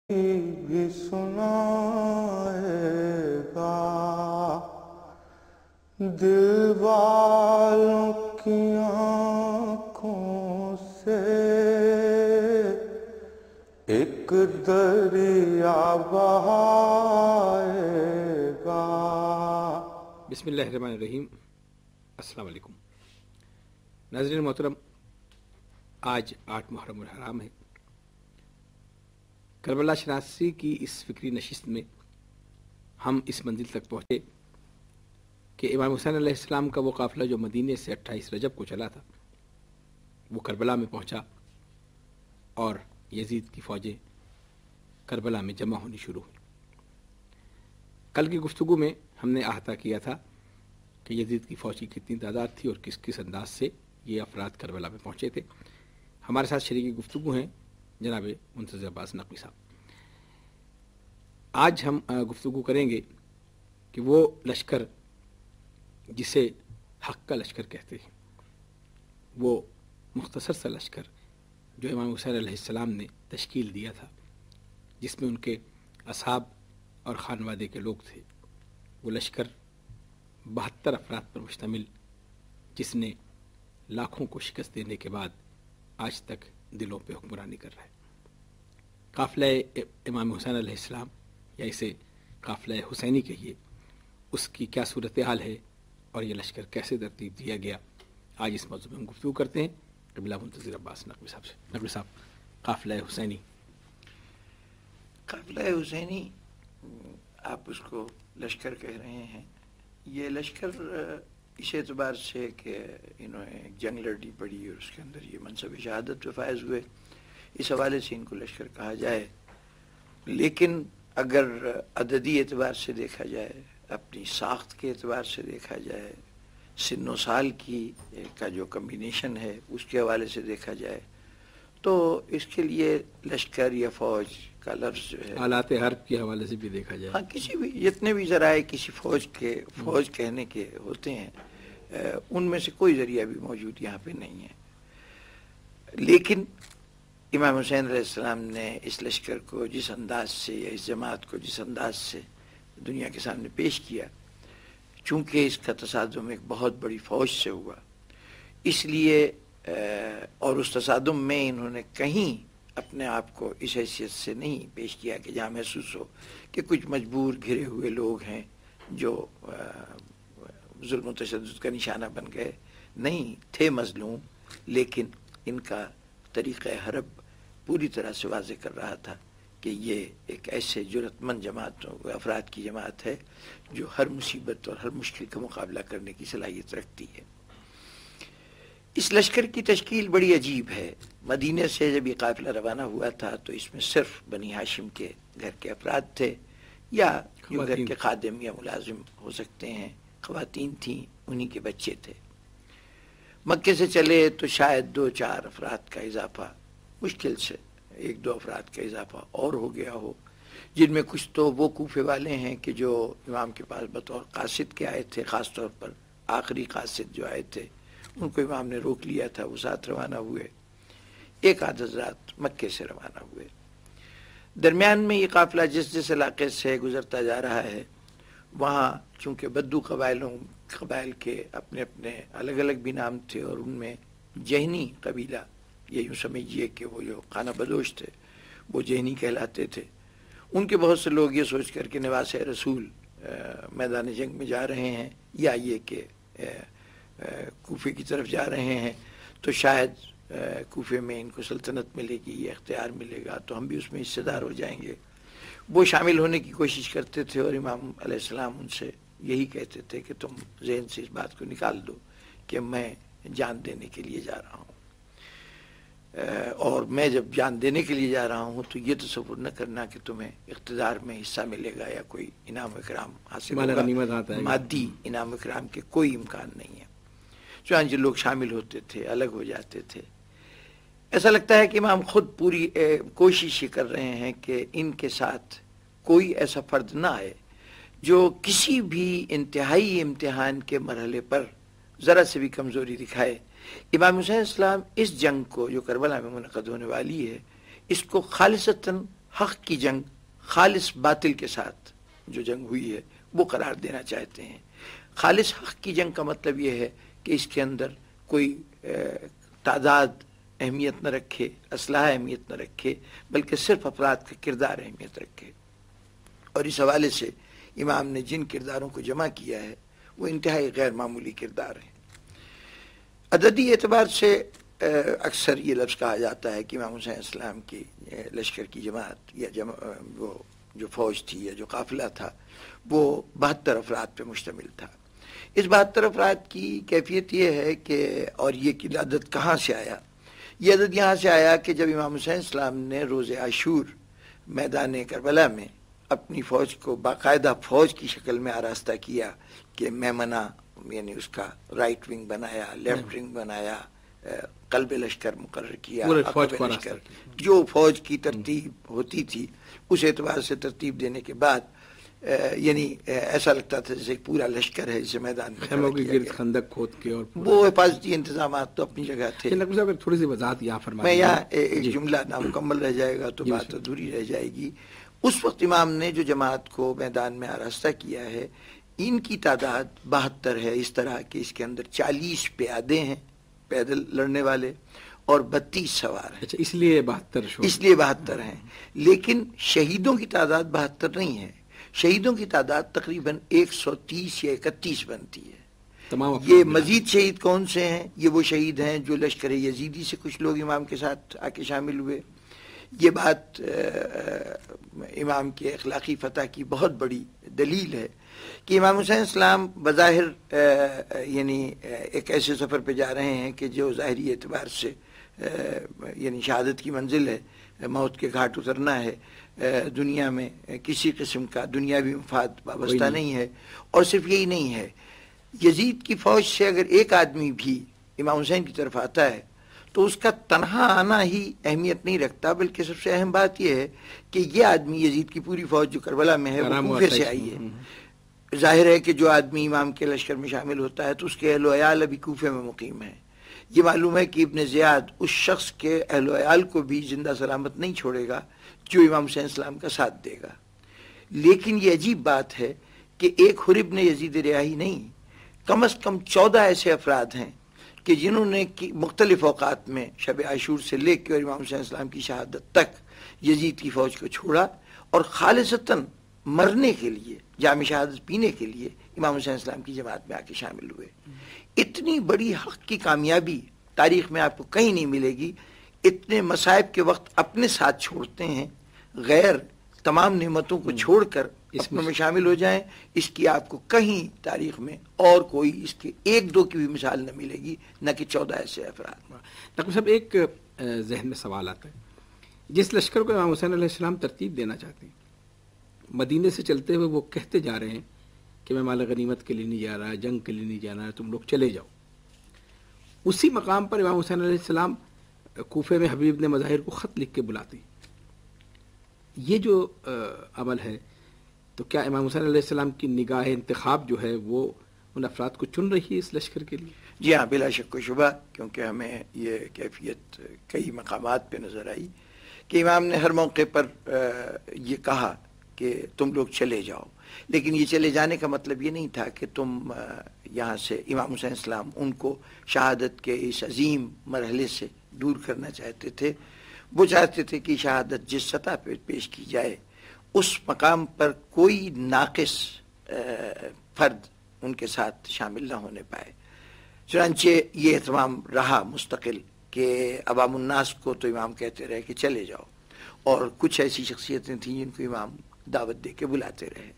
بھی سنائے گا، دل والوں کی آنکھوں سے ایک دریا بہائے گا۔ بسم اللہ الرحمن الرحیم۔ السلام علیکم ناظرین محترم، آج 8 محرم الحرام ہے۔ کربلا شناسی کی اس فکری نشست میں ہم اس منزل تک پہنچے کہ امام حسین علیہ السلام کا وہ قافلہ جو مدینے سے 28 رجب کو چلا تھا وہ کربلا میں پہنچا اور یزید کی فوجیں کربلا میں جمع ہونی شروع ہوئی۔ کل کی گفتگو میں ہم نے احاطہ کیا تھا کہ یزید کی فوج کی کتنی تعداد تھی اور کس کس انداز سے یہ افراد کربلا میں پہنچے تھے۔ ہمارے ساتھ شریک گفتگو ہیں جناب منتظر عباس نقوی صاحب۔ آج ہم گفتگو کریں گے کہ وہ لشکر جسے حق کا لشکر کہتے ہیں، وہ مختصر سا لشکر جو امام حسین علیہ السلام نے تشکیل دیا تھا، جس میں ان کے اصحاب اور خانوادے کے لوگ تھے، وہ لشکر 72 افراد پر مشتمل، جس نے لاکھوں کو شکست دینے کے بعد آج تک دلوں پہ حکمرانی کر رہا ہے۔ قافلہ امام حسین علیہ السلام یا اسے قافلہ حسینی کہیے، اس کی کیا صورتحال ہے اور یہ لشکر کیسے ترتیب دیا گیا، آج اس موضوع میں ہم گفتگو کرتے ہیں قبلہ منتظر عباس نقوی صاحب سے۔ نقوی صاحب، قافلہ حسینی آپ اس کو لشکر کہہ رہے ہیں۔ یہ لشکر اس اعتبار سے کہ انہوں نے ایک جنگ لڑنی پڑی اور اس کے اندر یہ منصب شہادت پہ فائز ہوئے، اس حوالے سے ان کو لشکر کہا جائے، لیکن اگر عددی اعتبار سے دیکھا جائے، اپنی ساخت کے اعتبار سے دیکھا جائے، سن و سال کا جو کمبینیشن ہے اس کے حوالے سے دیکھا جائے، تو اس کے لیے لشکر یا فوج کا لفظ جو ہے آلات حرب کے حوالے سے بھی دیکھا جائے، ہاں، کسی بھی جتنے بھی ذرائع کسی فوج کہنے کے ہوتے ہیں، ان میں سے کوئی ذریعہ بھی موجود یہاں پہ نہیں ہے۔ لیکن امام حسین علیہ السلام نے اس لشکر کو جس انداز سے یا اس جماعت کو جس انداز سے دنیا کے سامنے پیش کیا، چونکہ اس کا تصادم ایک بہت بڑی فوج سے ہوا، اس لیے اور اس تصادم میں انہوں نے کہیں اپنے آپ کو اس حیثیت سے نہیں پیش کیا کہ جہاں محسوس ہو کہ کچھ مجبور گھرے ہوئے لوگ ہیں جو ظلم و تشدد کا نشانہ بن گئے، نہیں تھے مظلوم، لیکن ان کا طریقہ حرب پوری طرح سے واضح کر رہا تھا کہ یہ ایک ایسے جرأت مند افراد کی جماعت ہے جو ہر مصیبت اور ہر مشکل کا مقابلہ کرنے کی صلاحیت رکھتی ہے۔ اس لشکر کی تشکیل بڑی عجیب ہے۔ مدینے سے جب یہ قافلہ روانہ ہوا تھا تو اس میں صرف بنی ہاشم کے گھر کے افراد تھے، یا جو گھر کے خادم یا ملازم ہو سکتے ہیں، خواتین تھیں، انہی کے بچے تھے۔ مکے سے چلے تو شاید 2-4 افراد کا اضافہ، مشکل سے 1-2 افراد کا اضافہ اور ہو گیا ہو، جن میں کچھ تو وہ کوفے والے ہیں کہ جو امام کے پاس بطور قاصد کے آئے تھے، خاص طور پر آخری قاصد جو آئے تھے ان کو امام نے روک لیا تھا، وہ ساتھ روانہ ہوئے۔ ایک آدھ حضرات مکے سے روانہ ہوئے۔ درمیان میں یہ قافلہ جس جس علاقے سے گزرتا جا رہا ہے، وہاں چونکہ بدو قبائل کے اپنے اپنے الگ الگ بھی نام تھے، اور ان میں جہنی قبیلہ، یہ یوں سمجھیے کہ وہ جو خانہ بدوش تھے وہ جہنی کہلاتے تھے، ان کے بہت سے لوگ یہ سوچ کر کہ نواس رسول میدان جنگ میں جا رہے ہیں، یا یہ کہ کوفے کی طرف جا رہے ہیں تو شاید کوفے میں ان کو سلطنت ملے گی یا اختیار ملے گا، تو ہم بھی اس میں حصے دار ہو جائیں گے۔ وہ شامل ہونے کی کوشش کرتے تھے، اور امام علیہ السلام ان سے یہی کہتے تھے کہ تم ذہن سے اس بات کو نکال دو کہ میں جان دینے کے لیے جا رہا ہوں، اور میں جب جان دینے کے لیے جا رہا ہوں تو یہ تصور نہ کرنا کہ تمہیں اقتدار میں حصہ ملے گا یا کوئی انعام اکرام حاصل ہوگا، مادی انعام اکرام کے کوئی امکان نہیں ہے۔ چنانچہ لوگ شامل ہوتے تھے، الگ ہو جاتے تھے۔ ایسا لگتا ہے کہ امام خود پوری کوشش یہ کر رہے ہیں کہ ان کے ساتھ کوئی ایسا فرد نہ آئے جو کسی بھی انتہائی امتحان کے مرحلے پر ذرا سے بھی کمزوری دکھائے۔ امام حسین السلام اس جنگ کو جو کربلا میں منعقد ہونے والی ہے، اس کو خالصتاً حق کی جنگ خالص باطل کے ساتھ جو جنگ ہوئی ہے وہ قرار دینا چاہتے ہیں۔ خالص حق کی جنگ کا مطلب یہ ہے کہ اس کے اندر کوئی تعداد اہمیت نہ رکھے، اسلحہ اہمیت نہ رکھے، بلکہ صرف افراد کا کردار اہمیت رکھے۔ اور اس حوالے سے امام نے جن کرداروں کو جمع کیا ہے وہ انتہائی غیر معمولی کردار ہیں۔ عددی اعتبار سے اکثر یہ لفظ کہا جاتا ہے کہ امام حسین السلام کی لشکر کی جماعت یا وہ جو فوج تھی یا جو قافلہ تھا وہ 72 افراد پہ مشتمل تھا۔ اس 72 افراد کی کیفیت یہ ہے کہ، اور یہ کہ عدد کہاں سے آیا؟ یہ عدد یہاں سے آیا کہ جب امام حسین السلام نے روز عاشور میدان کربلا میں اپنی فوج کو باقاعدہ فوج کی شکل میں آراستہ کیا کہ میمنہ یعنی اس کا رائٹ ونگ بنایا، لیفٹ ونگ بنایا، قلب لشکر مقرر کیا، عقب لشکر، جو فوج کی ترتیب ہوتی تھی اس اعتبار سے ترتیب دینے کے بعد یعنی ایسا لگتا تھا جیسے پورا لشکر ہے جسے میدان میں خیموں کے گرد خندق کھود کے، اور وہ حفاظتی انتظامات تو اپنی جگہ تھے۔ تھوڑی سی وضاحت یہاں فرمائیں۔ میں یہاں ایک جملہ نامکمل رہ جائے گا تو بات ادھوری رہ جائے گی۔ اس وقت امام نے جو جماعت کو میدان میں آراستہ کیا ہے ان کی تعداد 72 ہے، اس طرح کہ اس کے اندر 40 پیادے ہیں پیدل لڑنے والے اور 32 سوار ہیں۔ اچھا، اس لیے 72 اس لیے 72 ہیں، لیکن شہیدوں کی تعداد 72 نہیں ہے، شہیدوں کی تعداد تقریباً 130 یا 31 بنتی ہے۔ تمام یہ مزید شہید کون سے ہیں؟ یہ وہ شہید ہیں جو لشکر یزیدی سے کچھ لوگ امام کے ساتھ آ کے شامل ہوئے۔ یہ بات امام کے اخلاقی فتح کی بہت بڑی دلیل ہے کہ امام حسین السلام بظاہر یعنی ایک ایسے سفر پہ جا رہے ہیں کہ جو ظاہری اعتبار سے یعنی شہادت کی منزل ہے، موت کے گھاٹ اترنا ہے، دنیا میں کسی قسم کا دنیاوی مفاد وابستہ نہیں ہے۔ اور صرف یہی نہیں ہے، یزید کی فوج سے اگر ایک آدمی بھی امام حسین کی طرف آتا ہے تو اس کا تنہا آنا ہی اہمیت نہیں رکھتا، بلکہ سب سے اہم بات یہ ہے کہ یہ آدمی یزید کی پوری فوج جو کربلا میں ہے وہ کوفے سے آئی ہے۔ ظاہر ہے کہ جو آدمی امام کے لشکر میں شامل ہوتا ہے تو اس کے اہل و عیال ابھی کوفے میں مقیم ہیں۔ یہ معلوم ہے کہ ابن زیاد اس شخص کے اہل و عیال کو بھی زندہ سلامت نہیں چھوڑے گا جو امام حسین السلام کا ساتھ دے گا۔ لیکن یہ عجیب بات ہے کہ ایک حر ابن یزید ریاحی نہیں، کم از کم 14 ایسے افراد ہیں کہ جنہوں نے مختلف اوقات میں شب عاشور سے لے کے اور امام حسین السلام کی شہادت تک یزید کی فوج کو چھوڑا اور خالصتاً مرنے کے لیے، جام شہادت پینے کے لیے امام حسین السلام کی جماعت میں آ کے شامل ہوئے۔ اتنی بڑی حق کی کامیابی تاریخ میں آپ کو کہیں نہیں ملے گی۔ اتنے مصائب کے وقت اپنے ساتھ چھوڑتے ہیں، غیر تمام نعمتوں کو چھوڑ کر اس میں شامل ہو جائیں، اس کی آپ کو کہیں تاریخ میں اور کوئی اس کے ایک دو کی بھی مثال نہ ملے گی، نہ کہ 14 ایسے افراد۔ ڈاکٹر صاحب، ایک ذہن میں سوال آتا ہے، جس لشکر کو امام حسین علیہ السلام ترتیب دینا چاہتے ہیں، مدینے سے چلتے ہوئے وہ کہتے جا رہے ہیں کہ میں مال غنیمت کے لیے نہیں جا رہا، جنگ کے لیے نہیں جانا ہے، تم لوگ چلے جاؤ۔ اسی مقام پر امام حسین علیہ السلام کوفے میں حبیب نے مظاہر کو خط لکھ کے بلاتے ہیں۔ یہ جو عمل ہے تو کیا امام حسین علیہ السلام کی نگاہ انتخاب جو ہے وہ ان افراد کو چن رہی ہے اس لشکر کے لیے؟ جی ہاں، بلا شک و شبہ، کیونکہ ہمیں یہ کیفیت کئی مقامات پہ نظر آئی کہ امام نے ہر موقع پر یہ کہا کہ تم لوگ چلے جاؤ، لیکن یہ چلے جانے کا مطلب یہ نہیں تھا کہ تم یہاں سے امام حسین السلام ان کو شہادت کے اس عظیم مرحلے سے دور کرنا چاہتے تھے۔ وہ چاہتے تھے کہ شہادت جس سطح پہ پیش کی جائے اس مقام پر کوئی ناقص فرد ان کے ساتھ شامل نہ ہونے پائے۔ چنانچہ یہ اہتمام رہا مستقل کہ عوام الناس کو تو امام کہتے رہے کہ چلے جاؤ، اور کچھ ایسی شخصیتیں تھیں جن کو امام دعوت دے کے بلاتے رہے۔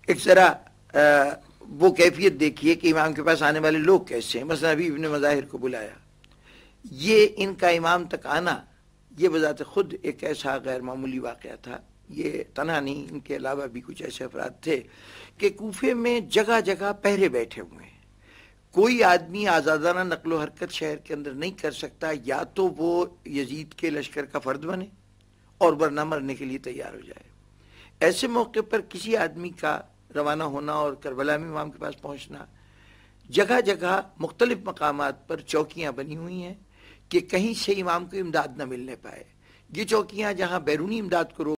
ایک ذرا وہ کیفیت دیکھیے کہ امام کے پاس آنے والے لوگ کیسے ہیں۔ مثلا ابھی ابن مظاہر کو بلایا، یہ ان کا امام تک آنا یہ بذات خود ایک ایسا غیر معمولی واقعہ تھا۔ یہ تنہا نہیں، ان کے علاوہ بھی کچھ ایسے افراد تھے کہ کوفے میں جگہ جگہ پہرے بیٹھے ہوئے ہیں۔ کوئی آدمی آزادانہ نقل و حرکت شہر کے اندر نہیں کر سکتا، یا تو وہ یزید کے لشکر کا فرد بنے اور ورنہ مرنے کے لیے تیار ہو جائے۔ ایسے موقع پر کسی آدمی کا روانہ ہونا اور کربلا میں امام کے پاس پہنچنا، جگہ جگہ مختلف مقامات پر چوکیاں بنی ہوئی ہیں کہ کہیں سے امام کو امداد نہ ملنے پائے۔ یہ چوکیاں جہاں بیرونی امداد کو